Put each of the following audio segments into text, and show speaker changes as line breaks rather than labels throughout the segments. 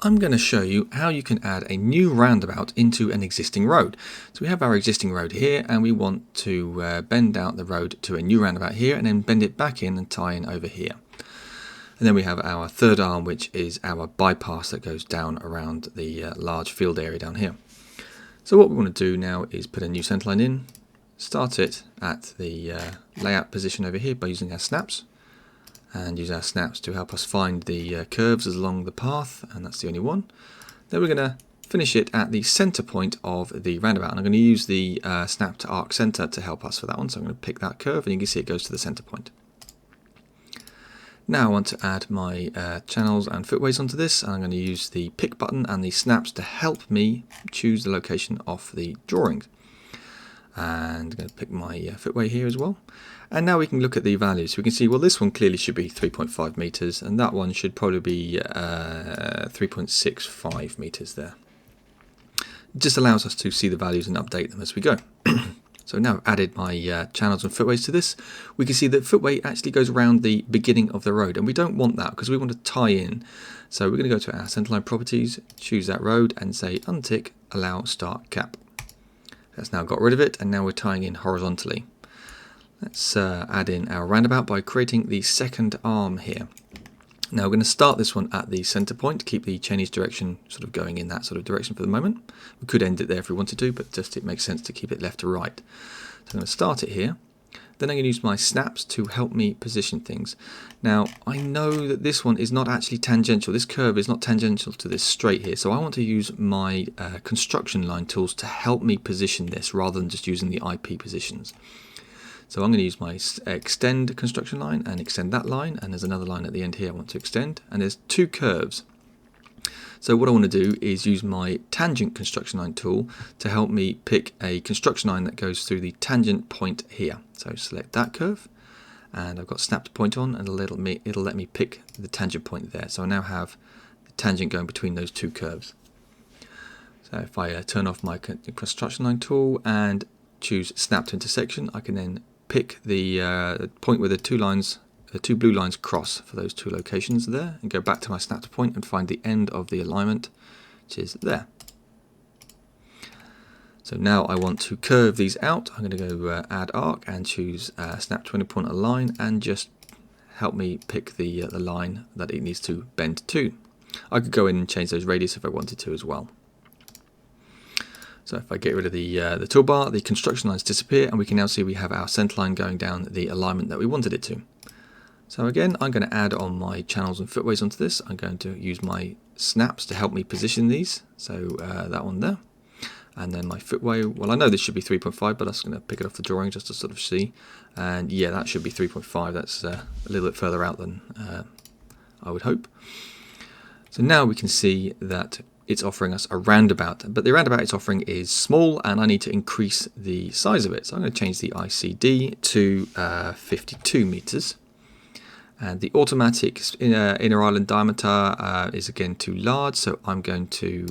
I'm going to show you how you can add a new roundabout into an existing road. So we have our existing road here and we want to bend out the road to a new roundabout here and then bend it back in and tie in over here. And then we have our third arm, which is our bypass that goes down around the large field area down here. So what we want to do now is put a new centerline in, start it at the layout position over here by using our snaps. And use our snaps to help us find the curves along the path, and that's the only one. Then we're going to finish it at the center point of the roundabout, and I'm going to use the snap to arc center to help us for that one. So I'm going to pick that curve and you can see it goes to the center point. Now I want to add my channels and footways onto this, and I'm going to use the pick button and the snaps to help me choose the location of the drawing. And I'm going to pick my footway here as well. And now we can look at the values. So we can see, well, this one clearly should be 3.5 meters, and that one should probably be 3.65 meters there. It just allows us to see the values and update them as we go. So now I've added my channels and footways to this. We can see that footway actually goes around the beginning of the road, and we don't want that because we want to tie in. So we're going to go to our centerline properties, choose that road, and say untick allow start cap. That's now got rid of it, and now we're tying in horizontally. Let's add in our roundabout by creating the second arm here. Now we're going to start this one at the center point, keep the chainage direction sort of going in that sort of direction for the moment. We could end it there if we wanted to, but just it makes sense to keep it left to right. So I'm going to start it here. Then I'm going to use my snaps to help me position things. Now I know that this one is not actually tangential. This curve is not tangential to this straight here. So I want to use my construction line tools to help me position this rather than just using the IP positions. So I'm going to use my extend construction line and extend that line, and there's another line at the end here I want to extend, and there's two curves. So what I want to do is use my tangent construction line tool to help me pick a construction line that goes through the tangent point here. So select that curve, and I've got snap to point on, and it'll let me pick the tangent point there. So I now have the tangent going between those two curves. So if I turn off my construction line tool and choose snap to intersection, I can then pick the point where the two blue lines cross for those two locations there, and go back to my snap to point and find the end of the alignment, which is there. So now I want to curve these out. I'm going to go add arc and choose snap to point align, and just help me pick the line that it needs to bend to. I could go in and change those radius if I wanted to as well. So if I get rid of the toolbar, the construction lines disappear, and we can now see we have our center line going down the alignment that we wanted it to. So again, I'm going to add on my channels and footways onto this. I'm going to use my snaps to help me position these. So that one there. And then my footway, well, I know this should be 3.5, but I'm just going to pick it off the drawing just to sort of see. And yeah, that should be 3.5. That's a little bit further out than I would hope. So now we can see that it's offering us a roundabout, but the roundabout it's offering is small, and I need to increase the size of it. So I'm going to change the ICD to 52 meters. And the automatic inner island diameter is again too large, so I'm going to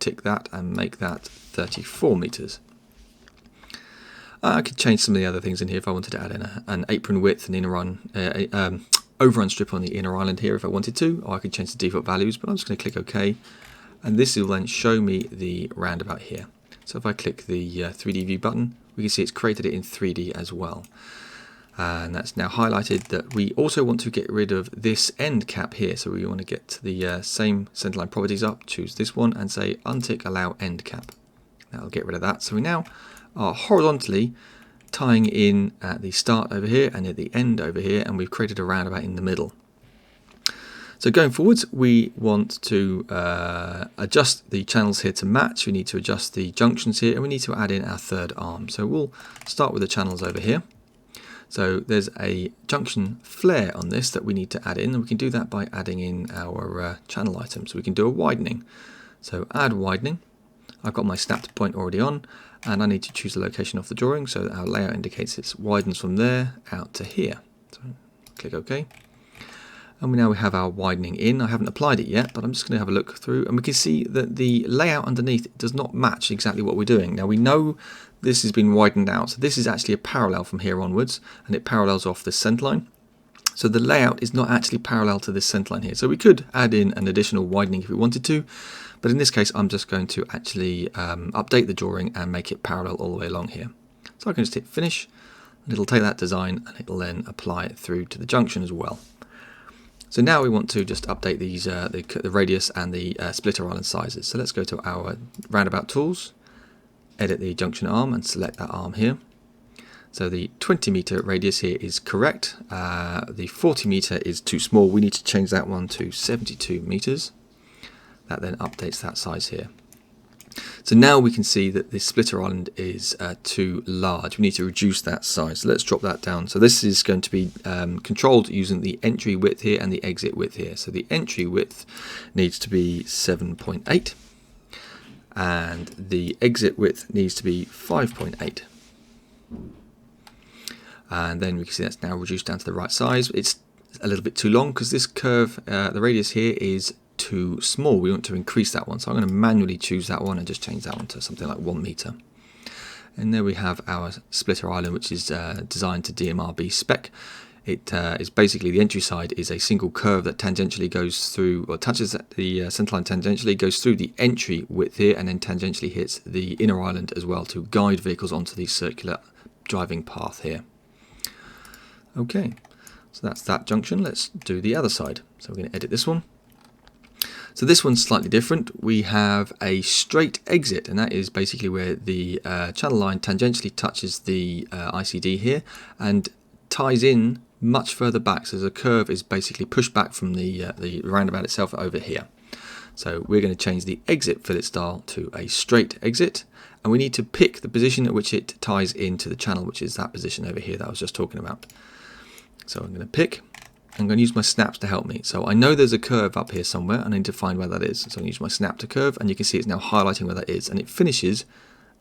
tick that and make that 34 meters. I could change some of the other things in here if I wanted to add in an apron width, an inner run, overrun strip on the inner island here if I wanted to, or I could change the default values, but I'm just going to click OK. And this will then show me the roundabout here. So if I click the 3D view button, we can see it's created it in 3D as well. And that's now highlighted that we also want to get rid of this end cap here. So we want to get the same centerline properties up, choose this one, and say untick allow end cap. That'll get rid of that. So we now are horizontally tying in at the start over here and at the end over here, and we've created a roundabout in the middle. So going forwards, we want to adjust the channels here to match. We need to adjust the junctions here, and we need to add in our third arm. So we'll start with the channels over here. So there's a junction flare on this that we need to add in, and we can do that by adding in our channel items. We can do a widening. So add widening. I've got my snap to point already on, and I need to choose the location of the drawing so that our layout indicates it widens from there out to here. So click OK. And now we have our widening in. I haven't applied it yet, but I'm just going to have a look through, and we can see that the layout underneath does not match exactly what we're doing. Now we know this has been widened out, so this is actually a parallel from here onwards, and it parallels off the center line. So the layout is not actually parallel to this centerline here. So we could add in an additional widening if we wanted to, but in this case I'm just going to actually update the drawing and make it parallel all the way along here. So I can just hit finish, and it'll take that design and it'll then apply it through to the junction as well. So now we want to just update these the radius and the splitter island sizes. So let's go to our roundabout tools, edit the junction arm and select that arm here. So the 20 meter radius here is correct. The 40 meter is too small. We need to change that one to 72 meters. That then updates that size here. So now we can see that the splitter island is too large. We need to reduce that size. So let's drop that down. So this is going to be controlled using the entry width here and the exit width here. So the entry width needs to be 7.8 and the exit width needs to be 5.8. And then we can see that's now reduced down to the right size. It's a little bit too long because this curve, the radius here is too small. We want to increase that one. So I'm going to manually choose that one and just change that one to something like 1 meter. And there we have our splitter island, which is designed to DMRB spec. It is basically, the entry side is a single curve that tangentially goes through, or touches the centerline tangentially, goes through the entry width here, and then tangentially hits the inner island as well to guide vehicles onto the circular driving path here. Okay, so that's that junction. Let's do the other side. So we're going to edit this one. So this one's slightly different. We have a straight exit, and that is basically where the channel line tangentially touches the ICD here and ties in much further back. So the curve is basically pushed back from the roundabout itself over here. So we're going to change the exit fillet style to a straight exit, and we need to pick the position at which it ties into the channel, which is that position over here that I was just talking about. So I'm going to pick, I'm going to use my snaps to help me. So I know there's a curve up here somewhere, and I need to find where that is. So I'm going to use my snap to curve, and you can see it's now highlighting where that is, and it finishes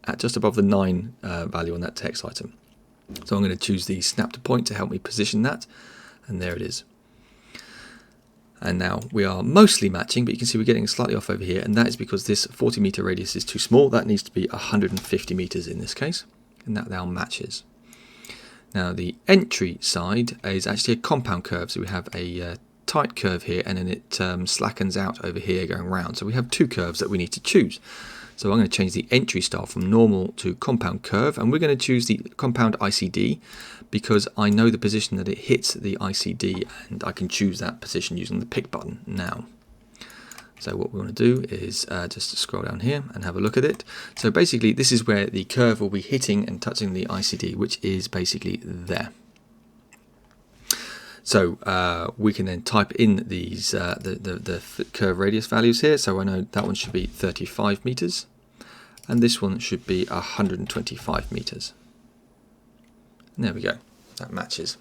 at just above the 9 value on that text item. So I'm going to choose the snap to point to help me position that, and there it is. And now we are mostly matching, but you can see we're getting slightly off over here, and that is because this 40 meter radius is too small. That needs to be 150 meters in this case, and that now matches. Now the entry side is actually a compound curve, so we have a tight curve here, and then it slackens out over here going round. So we have two curves that we need to choose. So I'm going to change the entry style from normal to compound curve, and we're going to choose the compound ICD because I know the position that it hits the ICD, and I can choose that position using the pick button now. So what we want to do is just scroll down here and have a look at it. So basically this is where the curve will be hitting and touching the ICD, which is basically there. So we can then type in these the curve radius values here. So I know that one should be 35 meters, and this one should be 125 meters. And there we go. That matches.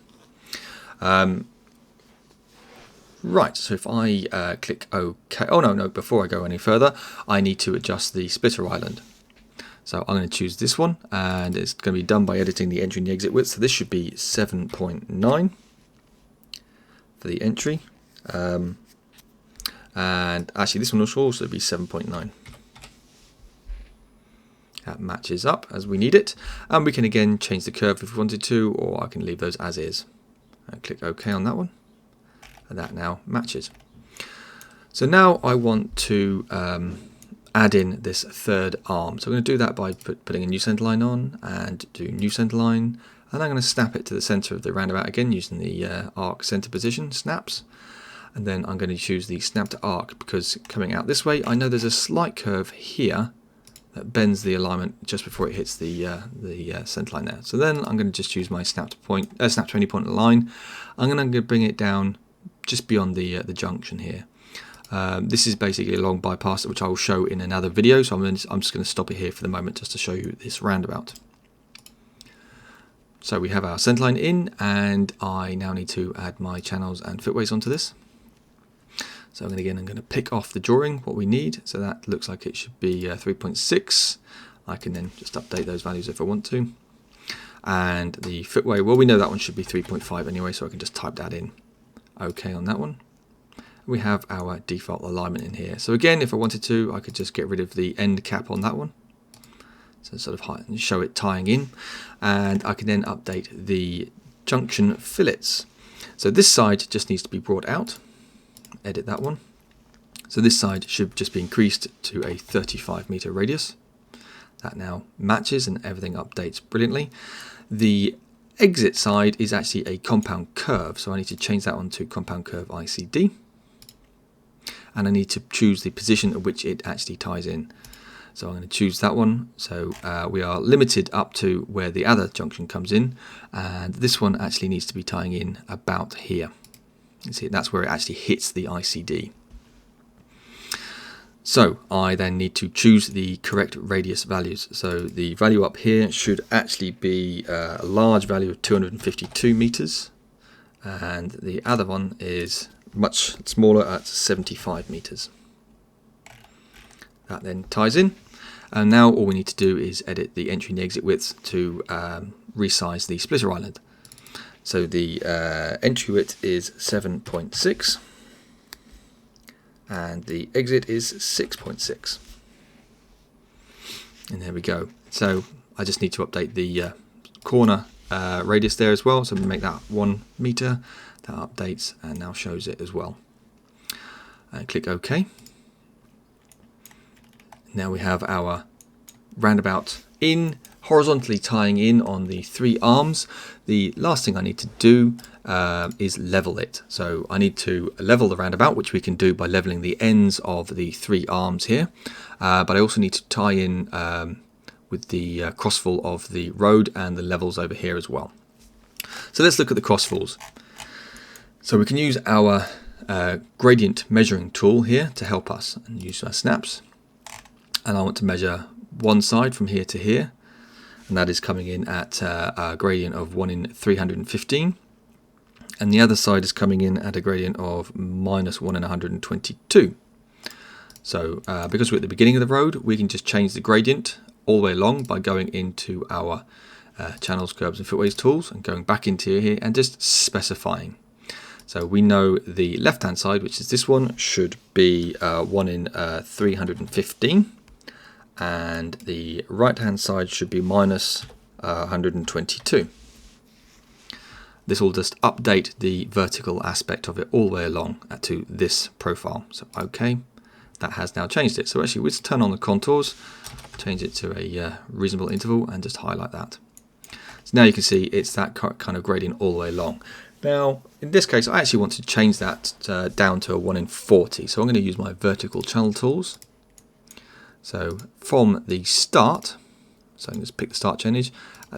Right, so if I click OK, oh no, before I go any further, I need to adjust the splitter island. So I'm going to choose this one, and it's going to be done by editing the entry and the exit width. So this should be 7.9 for the entry, and actually this one will also be 7.9. That matches up as we need it, and we can again change the curve if we wanted to, or I can leave those as is. And click OK on that one. And that now matches. So now I want to add in this third arm. So I'm going to do that by putting a new center line on and do new center line, and I'm going to snap it to the center of the roundabout again using the arc center position snaps, and then I'm going to choose the snap to arc because coming out this way I know there's a slight curve here that bends the alignment just before it hits the center line there. So then I'm going to just use my snap to any point line. I'm going to bring it down just beyond the junction here. This is basically a long bypass which I will show in another video, so I'm just going to stop it here for the moment just to show you this roundabout. So we have our centerline in, and I now need to add my channels and footways onto this. So I'm going to pick off the drawing what we need, so that looks like it should be 3.6. I can then just update those values if I want to. And the footway, well, we know that one should be 3.5 anyway, so I can just type that in. OK on that one. We have our default alignment in here. So again, if I wanted to, I could just get rid of the end cap on that one. So sort of show it tying in. And I can then update the junction fillets. So this side just needs to be brought out. Edit that one. So this side should just be increased to a 35-meter radius. That now matches and everything updates brilliantly. The exit side is actually a compound curve, so I need to change that one to compound curve ICD. And I need to choose the position at which it actually ties in. So I'm going to choose that one. So we are limited up to where the other junction comes in, and this one actually needs to be tying in about here. You see, that's where it actually hits the ICD. So I then need to choose the correct radius values. So the value up here should actually be a large value of 252 meters, and the other one is much smaller at 75 meters. That then ties in, and now all we need to do is edit the entry and the exit widths to resize the splitter island. So the entry width is 7.6 and the exit is 6.6, and there we go. So I just need to update the corner radius there as well, so we make that 1 meter. That updates and now shows it as well, and click OK. Now we have our roundabout in, horizontally tying in on the 3 arms. The last thing I need to do is level it. So I need to level the roundabout, which we can do by leveling the ends of the 3 arms here. But I also need to tie in with the crossfall of the road and the levels over here as well. So let's look at the crossfalls. So we can use our gradient measuring tool here to help us, and use our snaps. And I want to measure one side from here to here, and that is coming in at a gradient of 1 in 315, and the other side is coming in at a gradient of minus 1 in 122. So because we're at the beginning of the road, we can just change the gradient all the way along by going into our channels, curbs and footways tools and going back into here and just specifying. So we know the left hand side, which is this one, should be 1 in 315. And the right hand side should be minus 122. This will just update the vertical aspect of it all the way along to this profile. So OK, that has now changed it. So actually, let's turn on the contours, change it to a reasonable interval, and just highlight that. So now you can see it's that kind of gradient all the way along. Now in this case, I actually want to change that down to a 1 in 40. So I'm going to use my vertical channel tools. So from the start, so I can just pick the start change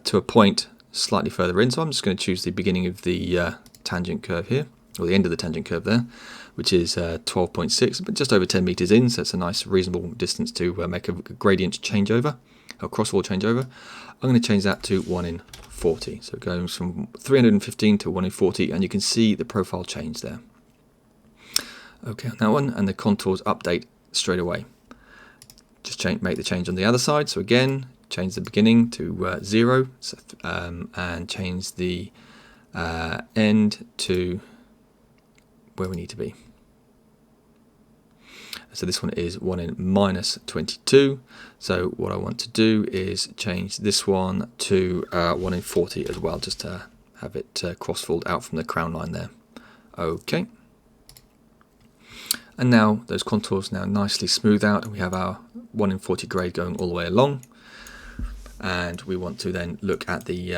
to a point slightly further in. So I'm just going to choose the beginning of the tangent curve here, or the end of the tangent curve there, which is 12.6, but just over 10 meters in. So it's a nice reasonable distance to make a gradient changeover, a crosswalk changeover. I'm going to change that to 1 in 40. So it goes from 315 to 1 in 40, and you can see the profile change there. Okay, on that one, and the contours update straight away. Just make the change on the other side. So again, change the beginning to 0, and change the end to where we need to be. So this one is 1 in minus 22. So what I want to do is change this one to 1 in 40 as well, just to have it crossfalled out from the crown line there. Okay. And now those contours now nicely smooth out, and we have our 1 in 40 grade going all the way along. And we want to then look at the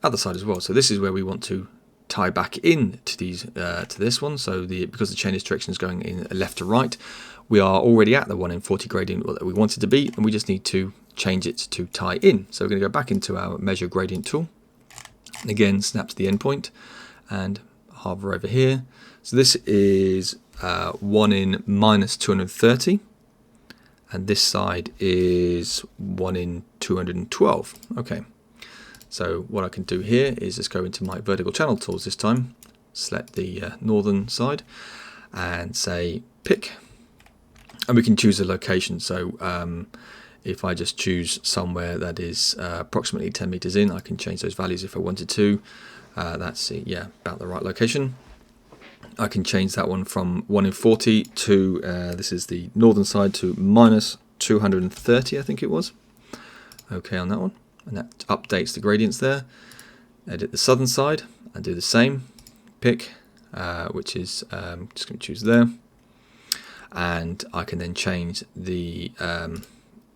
other side as well. So this is where we want to tie back in to these to this one. So because the chain direction is going in left to right, we are already at the 1 in 40 gradient that we wanted to be, and we just need to change it to tie in. So we're going to go back into our measure gradient tool, and again snap to the endpoint and hover over here. So this is 1 in minus 230, and this side is 1 in 212. Okay, so what I can do here is just go into my vertical channel tools this time, select the northern side and say pick, and we can choose a location. So if I just choose somewhere that is approximately 10 meters in, I can change those values if I wanted to. That's about the right location. I can change that one from 1 in 40 to, this is the northern side, to minus 230, I think it was. Okay on that one. And that updates the gradients there. Edit the southern side and do the same. pick, which is just going to choose there, and I can then change the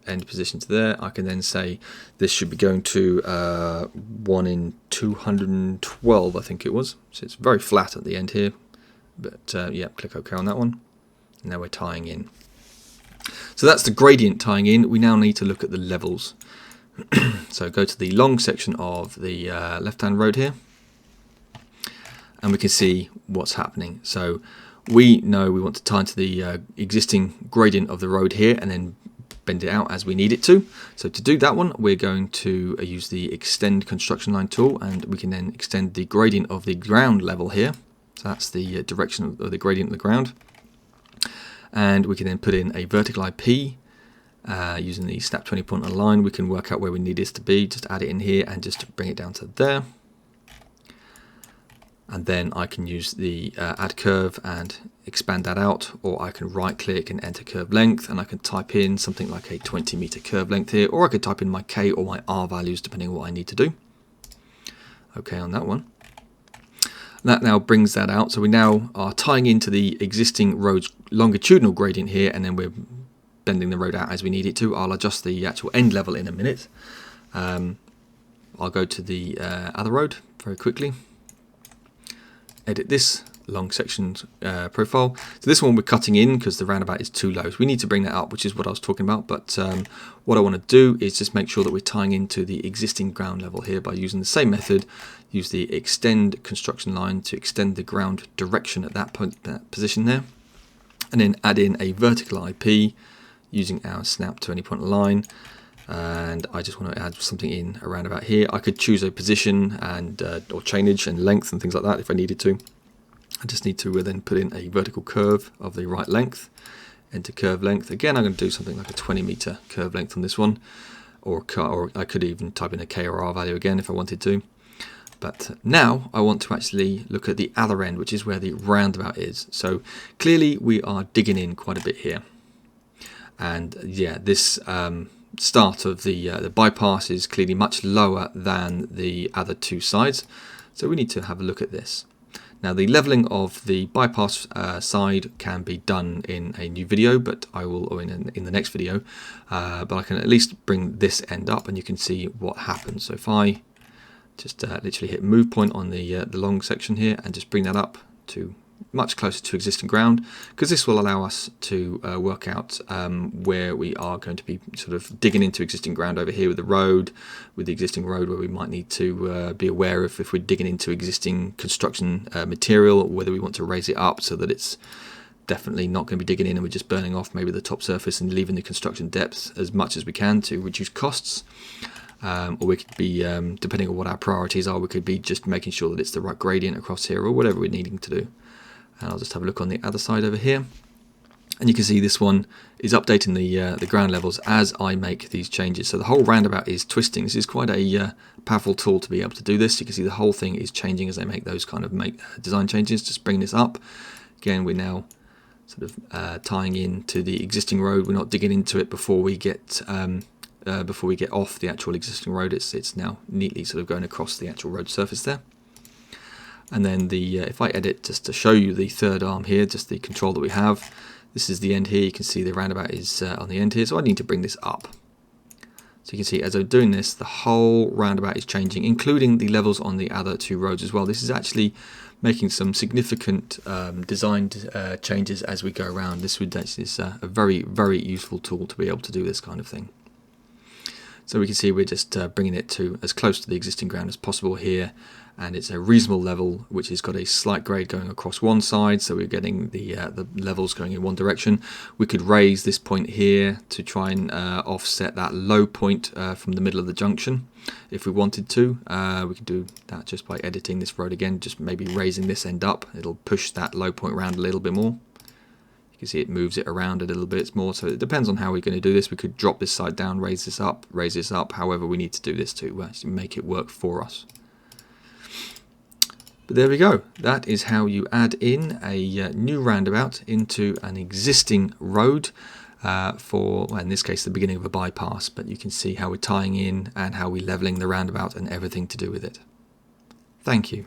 end position to there. I can then say this should be going to 1 in 212, I think it was. So it's very flat at the end here, but yeah, click OK on that one. And now we're tying in. So that's the gradient tying in. We now need to look at the levels. So go to the long section of the left-hand road here, and we can see what's happening. So we know we want to tie into the existing gradient of the road here and then bend it out as we need it to. So to do that one, we're going to use the extend construction line tool, and we can then extend the gradient of the ground level here. So that's the direction of the gradient of the ground. And we can then put in a vertical IP using the snap 20 point align. We can work out where we need this to be, just add it in here and just bring it down to there. And then I can use the add curve and expand that out, or I can right click and enter curve length, and I can type in something like a 20 meter curve length here, or I could type in my K or my R values depending on what I need to do. Okay on that one. That now brings that out, so we now are tying into the existing road's longitudinal gradient here, and then we're bending the road out as we need it to. I'll adjust the actual end level in a minute. I'll go to the other road very quickly. Edit this long section profile. So this one we're cutting in because the roundabout is too low. So we need to bring that up, which is what I was talking about. But what I want to do is just make sure that we're tying into the existing ground level here by using the same method. Use the extend construction line to extend the ground direction at that point, that position there, and then add in a vertical IP using our snap 20 point line. And I just want to add something in around about here. I could choose a position and or chainage and length and things like that if I needed to. I just need to then put in a vertical curve of the right length. Enter curve length. Again, I'm going to do something like a 20 meter curve length on this one, or I could even type in a K or R value again if I wanted to. But now I want to actually look at the other end, which is where the roundabout is. So clearly we are digging in quite a bit here, and yeah, this start of the bypass is clearly much lower than the other two sides, so we need to have a look at this. Now the leveling of the bypass side can be done in a new video, but I will, or in the next video, but I can at least bring this end up and you can see what happens. So if I just literally hit move point on the long section here and just bring that up to much closer to existing ground, because this will allow us to work out where we are going to be sort of digging into existing ground over here with the road, with the existing road, where we might need to be aware of if we're digging into existing construction material, whether we want to raise it up so that it's definitely not going to be digging in and we're just burning off maybe the top surface and leaving the construction depth as much as we can to reduce costs. Or we could be, depending on what our priorities are, we could be just making sure that it's the right gradient across here or whatever we're needing to do. And I'll just have a look on the other side over here. And you can see this one is updating the ground levels as I make these changes. So the whole roundabout is twisting. This is quite a powerful tool to be able to do this. You can see the whole thing is changing as I make those kind of design changes. Just bring this up. Again, we're now sort of tying in to the existing road. We're not digging into it before we get off the actual existing road. It's now neatly sort of going across the actual road surface there. And then if I edit just to show you the third arm here, just the control that we have, this is the end here. You can see the roundabout is on the end here, so I need to bring this up. So you can see as I'm doing this, the whole roundabout is changing, including the levels on the other two roads as well. This is actually making some significant design changes as we go around. This is a very, very useful tool to be able to do this kind of thing. So we can see we're just bringing it to as close to the existing ground as possible here, and it's a reasonable level which has got a slight grade going across one side, so we're getting the levels going in one direction. We could raise this point here to try and offset that low point from the middle of the junction if we wanted to. We can do that just by editing this road again, just maybe raising this end up. It'll push that low point around a little bit more. You can see it moves it around a little bit more, so it depends on how we're going to do this. We could drop this side down, raise this up, however we need to do this to actually make it work for us. But there we go. That is how you add in a new roundabout into an existing road for, well, in this case, the beginning of a bypass. But you can see how we're tying in and how we're leveling the roundabout and everything to do with it. Thank you.